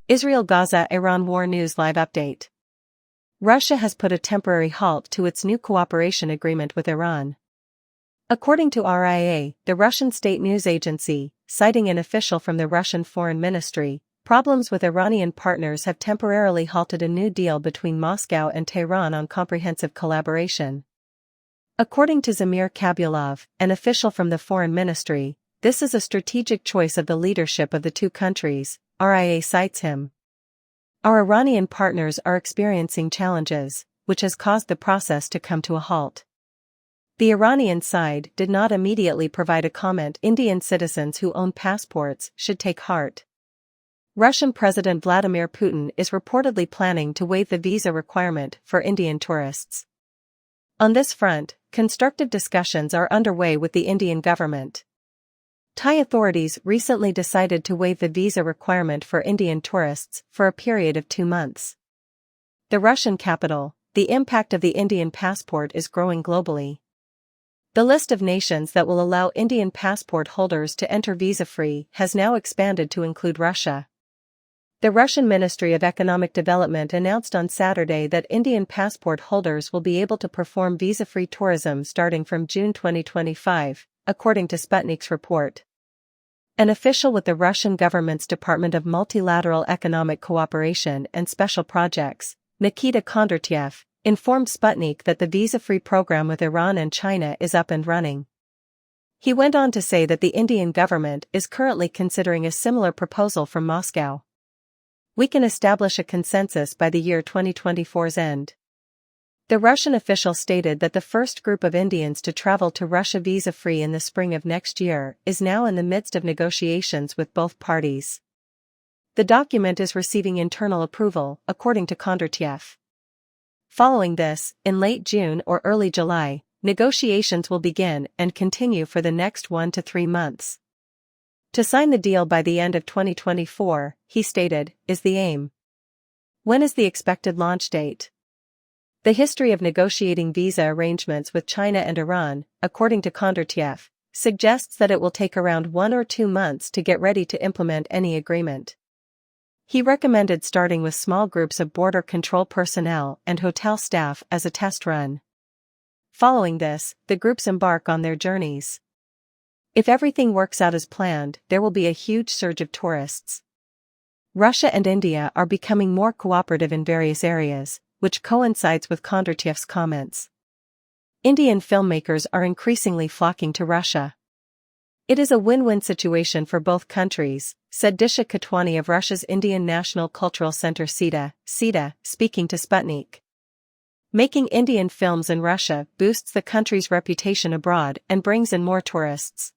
Israel Gaza Iran War News Live Update. Russia has put a temporary halt to its new cooperation agreement with Iran. According to RIA, the Russian state news agency, citing an official from the Russian Foreign Ministry, problems with Iranian partners have temporarily halted a new deal between Moscow and Tehran on comprehensive collaboration. According to Zamir Kabulov, an official from the Foreign Ministry, this is a strategic choice of the leadership of the two countries, RIA cites him. Our Iranian partners are experiencing challenges, which has caused the process to come to a halt. The Iranian side did not immediately provide a comment. Indian citizens who own passports should take heart. Russian President Vladimir Putin is reportedly planning to waive the visa requirement for Indian tourists. On this front, constructive discussions are underway with the Indian government. Thai authorities recently decided to waive the visa requirement for Indian tourists for a period of 2 months. The Russian capital, the impact of the Indian passport is growing globally. The list of nations that will allow Indian passport holders to enter visa-free has now expanded to include Russia. The Russian Ministry of Economic Development announced on Saturday that Indian passport holders will be able to perform visa-free tourism starting from June 2025, according to Sputnik's report. An official with the Russian government's Department of Multilateral Economic Cooperation and Special Projects, Nikita Kondratyev, informed Sputnik that the visa-free program with Iran and China is up and running. He went on to say that the Indian government is currently considering a similar proposal from Moscow. We can establish a consensus by the year 2024's end. The Russian official stated that the first group of Indians to travel to Russia visa-free in the spring of next year is now in the midst of negotiations with both parties. The document is receiving internal approval, according to Kondratyev. Following this, in late June or early July, negotiations will begin and continue for the next 1 to 3 months. To sign the deal by the end of 2024, he stated, is the aim. When is the expected launch date? The history of negotiating visa arrangements with China and Iran, according to Kondratyev, suggests that it will take around 1 or 2 months to get ready to implement any agreement. He recommended starting with small groups of border control personnel and hotel staff as a test run. Following this, the groups embark on their journeys. If everything works out as planned, there will be a huge surge of tourists. Russia and India are becoming more cooperative in various areas, which coincides with Kondratyev's comments. Indian filmmakers are increasingly flocking to Russia. It is a win-win situation for both countries, said Disha Kotwani of Russia's Indian National Cultural Center SIDA, speaking to Sputnik. Making Indian films in Russia boosts the country's reputation abroad and brings in more tourists.